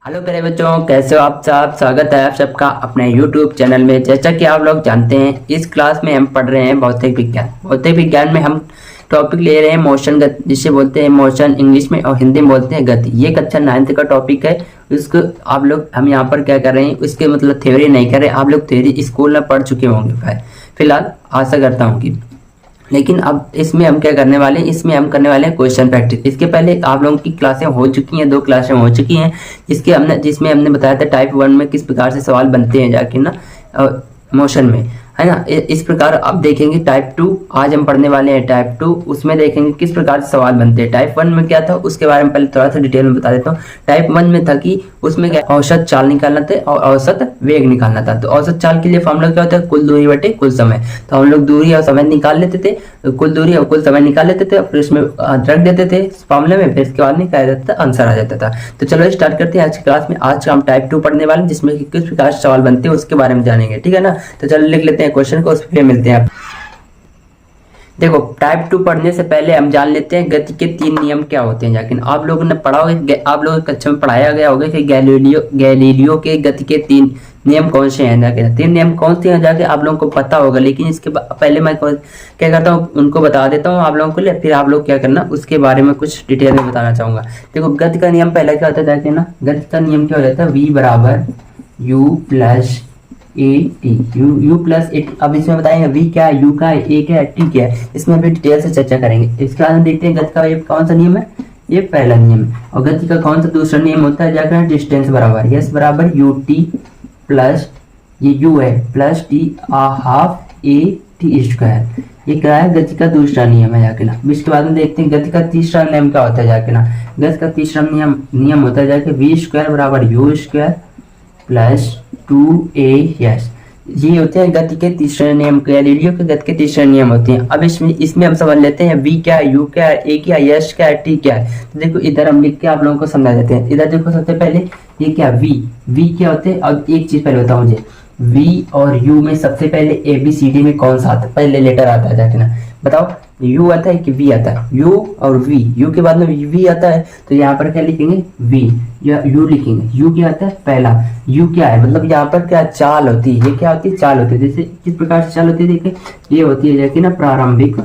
Hello प्यारे बच्चों, कैसे हो आप सब। स्वागत है आप सबका अपने YouTube चैनल में। जैसा कि आप लोग जानते हैं, इस क्लास में हम पढ़ रहे हैं भौतिक विज्ञान। भौतिक विज्ञान में हम टॉपिक ले रहे हैं मोशन गति, जिसे बोलते हैं मोशन इंग्लिश में, और हिंदी में बोलते हैं गति। ये कक्षा 9th का टॉपिक है। इसको आप लोग, हम यहाँ पर क्या कर रहे हैं, उसके मतलब थ्योरी नहीं कर रहे। आप लोग थ्योरी स्कूल में पढ़ चुके होंगे फिलहाल, आशा करता हूँ कि। लेकिन अब इसमें हम क्या करने वाले हैं, इसमें हम करने वाले हैं क्वेश्चन प्रैक्टिस। इसके पहले आप लोगों की क्लासें हो चुकी हैं, 2 क्लासें हो चुकी हैं, जिसमें हमने बताया था टाइप 1 में किस प्रकार से सवाल बनते हैं जाके ना मोशन में, है ना। इस प्रकार अब देखेंगे टाइप 2। आज हम पढ़ने वाले हैं टाइप 2। उसमें देखेंगे किस प्रकार से सवाल बनते हैं। टाइप 1 में क्या था उसके बारे में पहले थोड़ा सा डिटेल में बता देता हूँ। टाइप 1 में था कि उसमें क्या औसत चाल निकालना था और औसत वेग निकालना था। तो औसत चाल के लिए फॉर्मूला क्या होता है, कुल दूरी बटे कुल समय। तो हम लोग दूरी और समय निकाल लेते थे, कुल दूरी और कुल समय निकाल लेते थे, फिर उसमें रख देते थे फॉर्मूले में, फिर इसके बाद में क्या आ जाता था, आंसर आ जाता था। तो चलो स्टार्ट करते हैं आज की क्लास में। आज हम टाइप 2 पढ़ने वाले हैं, जिसमें किस प्रकार से सवाल बनते हैं उसके बारे में जानेंगे, ठीक है ना। तो चलो लिख लेते हैं क्वेश्चन को, उस पर मिलते हैं। देखो, टाइप 2 पढ़ने से पहले हम जान लेते हैं गति के 3 नियम क्या होते हैं। लेकिन आप लोगों ने पढ़ा होगा, आप लोगों की कक्षा में पढ़ाया गया होगा कि गैलीलियो के गति के 3 नियम कौन से हैं। जाके 3 नियम कौन से हैं जाके आप लोगों को पता होगा। लेकिन इसके पहले मैं क्या करता हूँ, उनको बता देता हूँ आप लोगों को, फिर आप लोग क्या करना उसके बारे में कुछ डिटेल में बताना चाहूंगा। देखो, गति का नियम पहला क्या होता है जाके ना, गति का नियम क्या हो जाता है, v बराबर u plus a t, u plus a. अब इसमें बताएंगे v क्या है, u क्या है, a क्या है, t क्या है। इसमें अभी डिटेल से चर्चा करेंगे। इसके बाद हम देखते हैं गति का ये कौन सा नियम है, ये पहला नियम है। और गति का कौन सा दूसरा नियम होता है जाकर, डिस्टेंस बराबर यस बराबर यू टी प्लस, ये u है, plus T half A T square. ये क्या है, गति का दूसरा नियम है जाके ना। इसके बाद में देखते हैं गति का तीसरा नियम क्या होता है जाके ना। गति का तीसरा नियम होता है जाके v स्क्वायर बराबर you square plus 2a yes. ये होते हैं गति के तीसरे नियम, गैलीलियो के गति के तीसरे नियम होते हैं। अब इसमें हम समझ लेते हैं v क्या है, u क्या है, a क्या है, s क्या है, t क्या है। तो देखो इधर हम लिख के आप लोगों को समझा देते हैं। इधर देखो सबसे पहले ये क्या v क्या होते हैं। अब एक चीज पहले बताओ मुझे, v और u में सबसे पहले ABCD में कौन सा आता है, पहले लेटर आता है जाके ना, बताओ। u आता है कि v आता है, u और v, u के बाद में v आता है। तो यहाँ पर क्या लिखेंगे, v या u लिखेंगे। u क्या आता है, पहला u क्या है, मतलब यहाँ पर क्या चाल होती है, ये क्या होती है, चाल होती है। जैसे किस प्रकार से चाल होती है, देखिए ये होती है जाके ना प्रारंभिक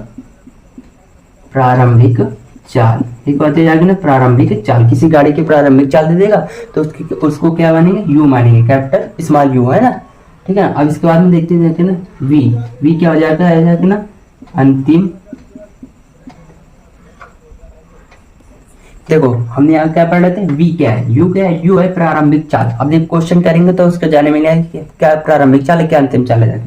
चाल। एक बात है जाके ना, प्रारंभिक चाल। किसी गाड़ी की प्रारंभिक चाल दे देगा तो उसको क्या मानेंगे, u मानेंगे, कैपिटल स्मॉल u, है ना, ठीक है। अब इसके बाद में देखते हैं जाके ना v क्या हो जाता है जाके ना, अंतिम। देखो हमने यहाँ क्या पढ़ रहे थे, v क्या है, u क्या है, u है प्रारंभिक चाल। अब जब क्वेश्चन करेंगे तो उसको जाने में क्या प्रारंभिक चाल है, क्या अंतिम चाल है।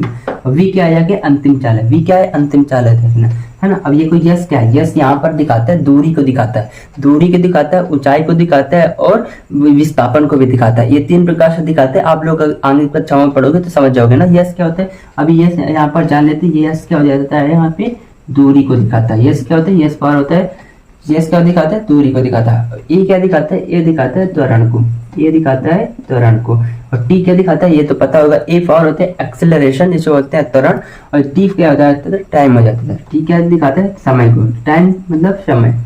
v क्या है जाके अंतिम चाल है, v क्या है अंतिम चाल है ना। अब ये कोई यस क्या है, यस यहाँ पर दिखाता है दूरी को दिखाता है, ऊंचाई को दिखाता है और विस्थापन को भी दिखाता है। ये 3 प्रकार से दिखाते हैं। आप लोग आगे कक्षाओं में पढ़ोगे तो समझ जाओगे ना यस क्या होता है। अभी यस यहाँ पर जान लेते हैं, यस क्या हो जाता है, यहाँ पे दूरी को दिखाता है। यस क्या होता है, यस पावर होता है, यस क्या दिखाता है, दूरी को दिखाता है। ए क्या दिखाता है, ए दिखाता है त्वरण को, ये दिखाता है त्वरण को। और टी क्या दिखाता है, ये तो पता होगा, ए फॉर होते हैं एक्सेलरेशन, जिसे बोलते हैं त्वरण। और टी क्या होता है, टाइम हो जाता है। टी क्या दिखाता है, समय को, टाइम मतलब समय।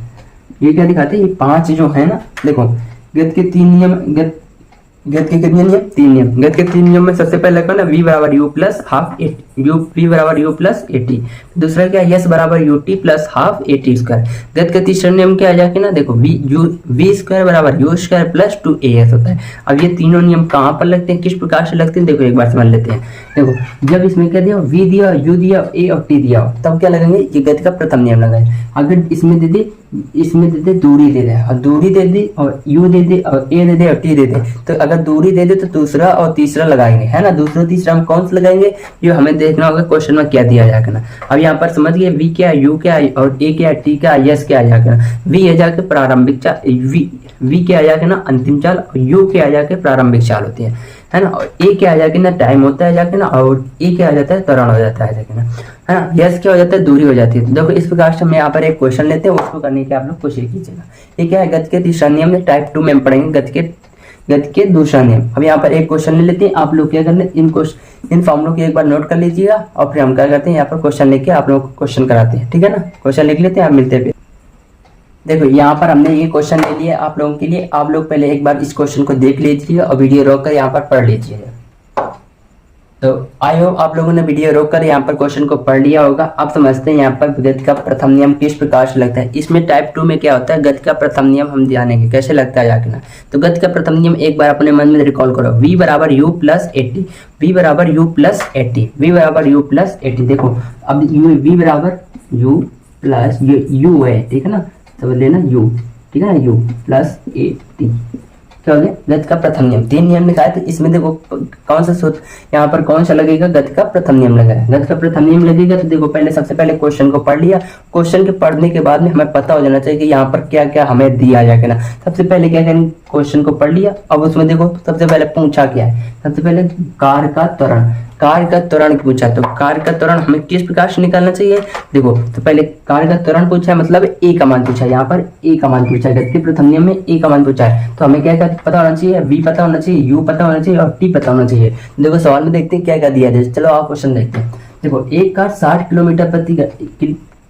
ये क्या दिखाते हैं, ये 5 जो है ना। देखो गति के 3 नियम, गति के कितने नियम, 3 नियम। गति के 3 नियम में सबसे पहले लगता है ना v बराबर u प्लस हाफ ए, v बराबर u प्लस ए टी। दूसरा क्या है, s बराबर u t plus half A T square. गति का तीसरा नियम क्या आ जाके ना, देखो v स्क्वायर बराबर u स्क्वायर प्लस 2as होता है। अब ये तीनों नियम कहाँ पर लगते हैं, किस प्रकार से लगते हैं, देखो एक बार समझ लेते हैं। देखो जब इसमें क्या दिया, v दिया, u दिया, a और t दिया, तब क्या लगेंगे, ये गति का प्रथम नियम लगाए। अगर इसमें दे दे दूरी दे दे, और दूरी दे दी, और u दे दे, और a दे दे, और t दे दे। तो अगर दूरी दे दे तो दूसरा और तीसरा लगाएंगे, है ना। दूसरा तीसरा हम कौन सा लगाएंगे, जो हमें देखना होगा क्वेश्चन में क्या दिया जाएगा ना। अब यहाँ पर समझिए v क्या है, u क्या है, और a क्या है, t क्या है, s क्या है जाकर। v है जाके प्रारंभिक चाल, v क्या आ जाके ना अंतिम चाल, और u क्या आ जाके प्रारंभिक चाल होती है ना। और a क्या आ जाके ना टाइम होता है जाके ना, और e क्या आ जाता है त्वरण हो जाता है जाके ना, है ना। s क्या हो जाता है, दूरी हो जाती है। देखो इस प्रकार से हम यहाँ पर एक क्वेश्चन लेते हैं, उसको करने की आप लोग कोशिश कीजिएगा। ये क्या है, गति के तीसरा नियम में टाइप 2 में पढ़ेंगे गति के दूसरा नियम। अब यहाँ पर एक क्वेश्चन ले लेते हैं। आप लोग क्या करना, इन फॉर्मूलों की एक बार नोट कर लीजिएगा, और फिर हम क्या करते हैं, यहाँ पर क्वेश्चन लेके आप लोगों को क्वेश्चन कराते हैं, ठीक है ना। क्वेश्चन लिख लेते हैं, आप मिलते हैं। देखो यहाँ पर हमने ये क्वेश्चन ले लिया आप लोगों के लिए। आप लोग पहले एक बार इस क्वेश्चन को देख लीजिए और वीडियो रोक कर यहाँ पर पढ़ लीजिएगा। तो आई होप आप लोगों ने वीडियो रोक कर यहाँ पर क्वेश्चन को पढ़ लिया होगा। आप समझते हैं यहाँ पर गति का प्रथम नियम किस प्रकार से लगता है। इसमें टाइप 2 में क्या होता है, गति का प्रथम नियम हम जानेंगे कैसे लगता है जाके ना। तो गति का प्रथम नियम एक बार अपने मन में रिकॉल करो, v बराबर u प्लस 80, v बराबर u प्लस 80, v बराबर u प्लस 80। देखो अब v बराबर u प्लस u है, ठीक है ना, समझ लेना u, ठीक है ना, u प्लस 80 क्या हो गया, गति का प्रथम नियम। 3 नियम निकाले थे, इसमें देखो कौन सा सूत्र यहाँ पर कौन सा लगेगा, गति का प्रथम नियम लगेगा। गति का प्रथम नियम लगेगा तो देखो पहले सबसे पहले क्वेश्चन को पढ़ लिया। क्वेश्चन के पढ़ने के बाद में हमें पता हो जाना चाहिए कि यहाँ पर क्या क्या हमें दिया जाएगा ना। सबसे पहले क्या करेंगे, क्वेश्चन को पढ़ लिया। अब उसमें देखो सबसे पहले पूछा क्या है, सबसे पहले कार्य का त्वरण, कार्य का त्वरण पूछा। तो कार्य का त्वरण हमें किस प्रकार से निकालना चाहिए, देखो तो पहले कार्य का त्वरण पूछा है, मतलब ए का मान पूछा है। यहाँ पर ए का मान पूछा है, गति के प्रथम नियम में ए का मान पूछा है। तो हमें क्या क्या पता होना चाहिए, v पता होना चाहिए, u पता होना चाहिए और t पता होना चाहिए। देखो सवाल में देखते हैं क्या क्या दिया जाए। चलो आप क्वेश्चन देखते हैं। देखो एक कार 60 किलोमीटर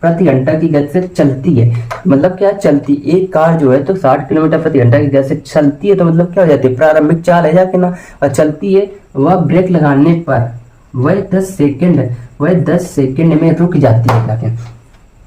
प्रति घंटा की गति से चलती है, मतलब क्या चलती, एक कार जो है तो 60 किलोमीटर प्रति घंटा की गति से चलती है, तो मतलब क्या हो जाती है, प्रारंभिक चाल है जाके ना, और चलती है। वह ब्रेक लगाने पर वह 10 सेकंड में रुक जाती है जाके।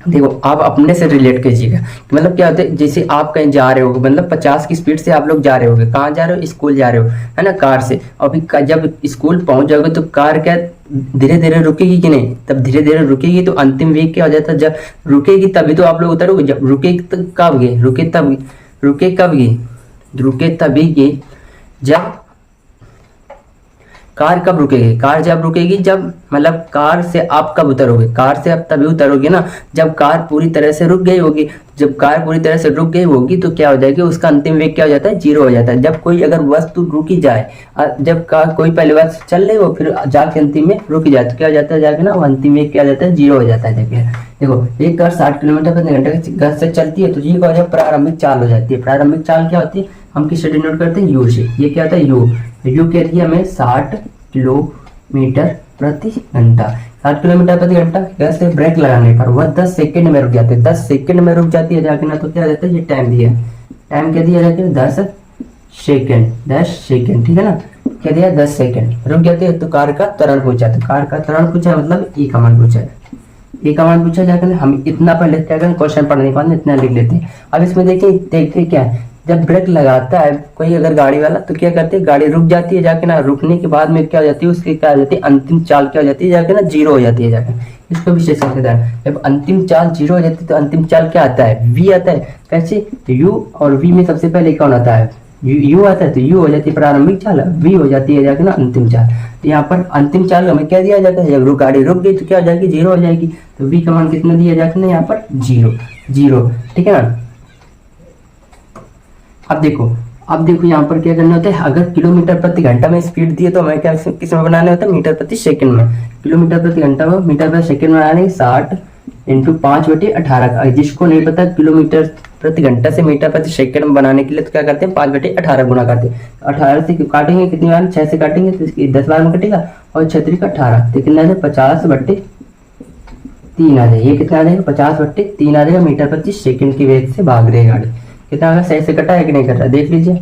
देखो आप अपने से रिलेट कीजिएगा, मतलब क्या होता है, जैसे आप कहीं जा रहे हो, मतलब 50 की स्पीड से आप लोग जा रहे होगे, कहाँ जा रहे हो, स्कूल जा रहे हो, है ना, कार से। और फिर जब स्कूल पहुंच जाओगे तो कार क्या धीरे धीरे रुकेगी कि नहीं, तब धीरे धीरे रुकेगी। तो अंतिम वेग क्या हो जाता है, जब रुकेगी तभी तो आप लोग उतरोगे। जब रुकेगी तो कब गए, रुके तभी जब कार कब रुकेगी, कार जब रुकेगी, जब मतलब कार से आप कब उतरोगे, कार से आप तभी उतरोगे ना जब कार पूरी तरह से रुक गई होगी। जब कार पूरी तरह से रुक गई होगी तो क्या हो जाएगी, उसका अंतिम वेग क्या हो जाता है, 0 हो जाता है। जब कोई अगर वस्तु रुकी जाए, जब कार कोई पहले वस्तु चल रही हो फिर जाके अंतिम में रुक जाए तो क्या हो जाता है जाके ना, वो अंतिम वेग क्या हो जाता है, 0 हो जाता है जाके। देखो एक कार 60 किलोमीटर प्रति घंटे की गति से चलती है तो ये क्या हो प्रारंभिक चाल हो जाती है। प्रारंभिक चाल क्या होती है, हम किससे डिनोट करते हैं, u से। ये क्या होता है u कह दिया हमें 60 किलोमीटर प्रति घंटा, 60 किलोमीटर प्रति घंटा गैस ब्रेक लगाने पर वह 10 सेकंड में रुक जाती है, 10 सेकंड में रुक जाती है जाके ना। तो क्या रहता है, ये टाइम दिया, टाइम क्या दिया जाके 10 सेकंड, ठीक है ना, क्या दिया 10 सेकंड रुक जाती है। तो कार का त्वरण पूछा, तो कार का त्वरण पूछा मतलब ए का मान पूछा है, ए का मान पूछा जाकर हम इतना पहले क्या करें, क्वेश्चन पढ़ने के बाद इतना लिख लेते हैं। अब इसमें देखिए क्या है, जब ब्रेक लगाता है कोई अगर गाड़ी वाला तो क्या करते हैं, गाड़ी रुक जाती है जाके ना। रुकने के बाद में क्या हो जाती है, उसकी क्या हो जाती है, अंतिम चाल क्या हो जाती है जाके ना, 0 हो जाती है जाके। इसको विशेष समझदार, जब अंतिम चाल 0 हो जाती है तो अंतिम चाल क्या आता है, v आता है। कैसे, u और v में सबसे पहले कौन आता है, u आता है, तो u हो जाती है प्रारंभिक चाल, v हो जाती है जाके ना अंतिम चाल। तो यहाँ पर अंतिम चाल हमें क्या दिया जाता है, जब गाड़ी रुक गई तो क्या हो जाएगी, 0 हो जाएगी। तो v का मान कितना दिया जाता है यहाँ पर, 0, ठीक है ना। अब देखो यहाँ पर क्या करना होता है, अगर किलोमीटर प्रति घंटा में स्पीड दी है तो हमें क्या किस में बनाने होता है, मीटर प्रति सेकंड में। किलोमीटर प्रति घंटा में मीटर प्रति सेकंड में बनाने 60 × 5/18। जिसको नहीं पता किलोमीटर प्रति घंटा से मीटर प्रति सेकंड में बनाने के लिए तो क्या करते हैं, 5/18 गुना करते हैं। 18 से काटेंगे कितनी बार, 6 से काटेंगे तो 10 बार में कटेगा, और 6 × 18 तो कितना आ जाए, 50/3 आ जाए। ये कितना आ जाएगा, 50/3 आ जाएगा, मीटर प्रति सेकंड की वेग से भाग रही है गाड़ी। कितना आगे सही से कटा है कि नहीं कटा, देख लीजिए,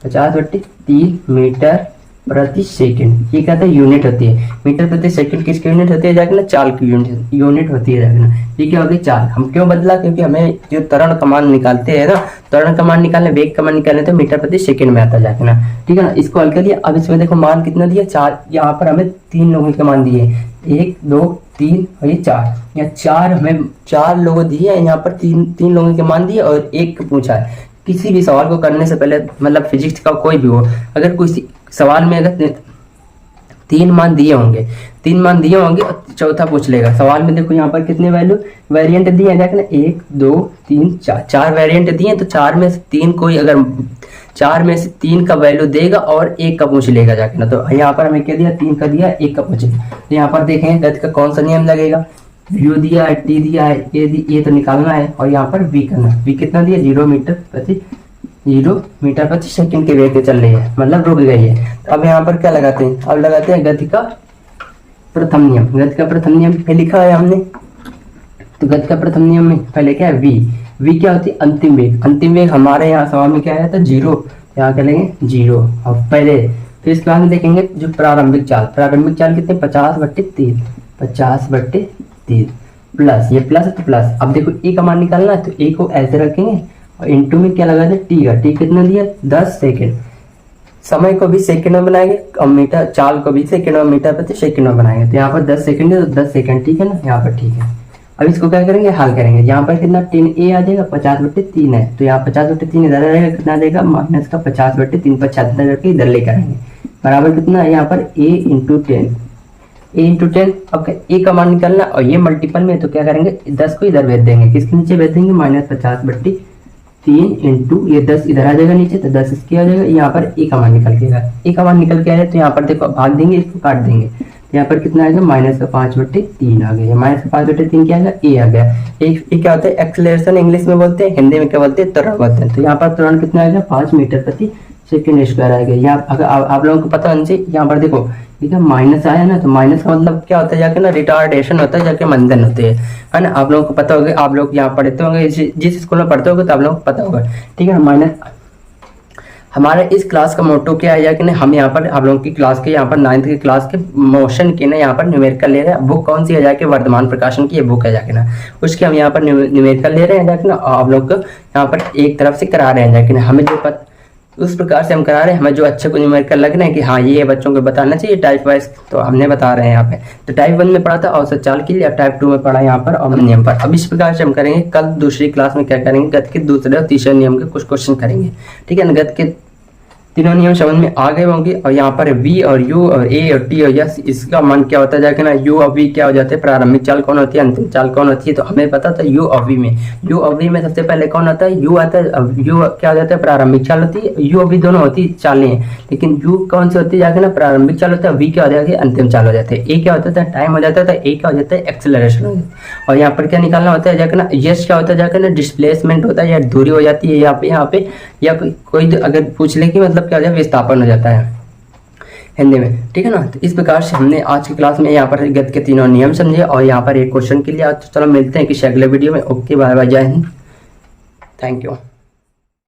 50/3 मीटर प्रति सेकंड। ये कहता है यूनिट होती है, मीटर प्रति सेकंड किसकी यूनिट होती है जाके ना, चाल की यूनिट होती है जाके ना। ये क्या होगी, चाल। हम क्यों बदला, क्योंकि हमें जो त्वरण का मान निकालते हैं ना, त्वरण का मान निकालने, वेग का मान निकालने तो मीटर प्रति सेकंड में आता जाके ना, ठीक है ना। इसको हल कर लिया। अब इसमें देखो मान कितना दिया, 4। यहाँ पर हमें 3 लोगों के मान दिए, 1 2 3 और ये 4। यहाँ 4 हमें 4 लोगों दिए हैं, यहाँ पर 3 लोगों के मान दिए और 1 पूछा है। किसी भी सवाल को करने से पहले, मतलब फिजिक्स का कोई भी हो, अगर कोई सवाल में अगर 3 मान दिए होंगे और चौथा पूछ लेगा। सवाल में देखो यहाँ पर कितने वेरिएंट दिए हैं जाके ना, 1 2 3 4 वेरिएंट दिए हैं। तो 4 में से 3 कोई अगर 4 में से 3 का वैल्यू देगा और 1 का पूछ लेगा जाके ना। तो यहाँ पर हमें क्या दिया, 3 का दिया, 1 का पूछेगा। तो यहाँ पर देखेंगे गति का कौन सा नियम लगेगा, u दिया है, t दिया है, ये तो निकालना है, और यहाँ पर v करना। v कितना दिया, 0 मीटर प्रति सेकंड के वेग से चल रही है, मतलब रुक गई है। तो अब यहाँ पर क्या लगाते हैं, अब लगाते हैं गति का प्रथम नियम। गति का प्रथम नियम पे लिखा है हमने, तो गति का प्रथम नियम में पहले क्या है, v क्या होती है अंतिम वेग। अंतिम वेग हमारे यहाँ सवाल में क्या आया था 0, यहाँ क्या लेंगे 0 और पहले। फिर इसके बाद में देखेंगे जो प्रारंभिक चाल, प्रारंभिक चाल कितने 50/3, 50/3 प्लस, ये प्लस है तो प्लस। अब देखो e का मान निकालना है तो e को ऐसे रखेंगे और इंटू में क्या लगा दे t का, t कितना दिया 10 सेकेंड। समय को भी सेकंड में बनाएंगे और मीटर चाल को भी सेकंड में, मीटर प्रति सेकंड में बनाएंगे। तो यहाँ पर 10 सेकंड है तो 10 सेकंड, ठीक है ना, यहाँ पर ठीक है। अब इसको क्या करेंगे हल करेंगे। यहाँ पर कितना 10a आ जाएगा, 50/3 है तो यहाँ 50/3 इधर रहेगा, कितना आ जाएगा माइनस का 50/3 पर 76 करके इधर लेकर आएंगे, बराबर कितना है यहाँ पर a इंटू 10, a इंटू 10। अब a का मान निकालना और ये मल्टीपल में तो क्या करेंगे 10 को इधर भेज देंगे, किसके नीचे भेज देंगे -50/3 इंटू ये 10 इधर आ जाएगा नीचे तो 10 इसके आ जाएगा। यहाँ पर a का मान निकल के आएगा, a का मान निकल के आया तो यहाँ पर देखो भाग देंगे, इसको काट देंगे तो यहाँ पर कितना आएगा -5/3 आ गया, -5/3 क्या आ गया a आ गया। एक क्या होता है एक्सेलरेशन इंग्लिश में बोलते हैं, हिंदी में क्या बोलते हैं त्वरण बोलते हैं। तो यहाँ पर त्वरण कितना आएगा 5 मीटर प्रति सेकेंड स्क्वायर आएगा। यहाँ अगर आप लोगों को पता होना चाहिए, यहाँ पर देखो ठीक है माइनस आया ना, तो माइनस का मतलब क्या होता है जाके ना रिटार्डेशन होता है, जाके मंदन होते हैं, है ना। आप लोगों को पता होगा, आप लोग यहाँ पढ़ते होंगे, जिस स्कूल में पढ़ते होंगे तो आप लोगों को पता होगा, ठीक है। माइनस हमारे इस क्लास का मोटो क्या है जाके ना, हम यहाँ पर आप लोगों की क्लास के यहाँ पर 9th की क्लास के मोशन की ना यहाँ पर न्यूमेरिकल ले रहे हैं। बुक कौन सी है जाके वर्धमान प्रकाशन की ये बुक है जाके ना, उसके हम यहाँ पर न्यूमेरिकल ले रहे हैं जाके ना, आप लोग को यहाँ पर एक तरफ से करा रहे हैं जाके ना। हमें जो उस प्रकार से हम करा रहे हैं, हमें जो अच्छे को न्यूमेरिकल लग रहे हैं कि हाँ ये बच्चों को बताना चाहिए टाइप वाइज, तो हमने बता रहे हैं यहाँ पे। तो टाइप 1 में पढ़ा था औसत चाल के लिए, टाइप 2 में पढ़ा यहाँ पर और नियम पर। अब इस प्रकार से हम करेंगे, कल दूसरी क्लास में क्या करेंगे गति के दूसरे और तीसरे नियम के कुछ क्वेश्चन करेंगे, ठीक है ना। गति के तीनों नियम समझ में आ गए होंगे। और यहाँ पर v और u और a और t और s, इसका मान क्या होता है जाके ना, u और v क्या हो जाते हैं, प्रारंभिक चाल कौन होती है, अंतिम चाल कौन होती है। तो हमें पता था u और v में सबसे पहले कौन आता है, u आता है। u क्या हो जाता है प्रारंभिक चाल होती है, u और v दोनों होती है चालें हैं, लेकिन u कौन सी होती है जाके ना प्रारंभिक चाल होता है, v क्या हो जाता है अंतिम चाल हो जाते हैं। a क्या होता है टाइम हो जाता है, a क्या हो जाता है एक्सेलरेशन हो जाता है। और यहाँ पर क्या निकालना होता है जाके ना, s क्या होता है जाके ना डिस्प्लेसमेंट होता है या दूरी हो जाती है यहाँ पे या कोई अगर पूछ ले कि मतलब क्या हो जाए विस्थापन हो जाता है हिंदी में, ठीक है ना। तो इस प्रकार से हमने आज की क्लास में यहाँ पर गति के तीनों नियम समझे और यहाँ पर एक क्वेश्चन के लिए आज। चलो मिलते हैं किसी अगले वीडियो में। ओके बाय बाय, जय हिंद, थैंक यू।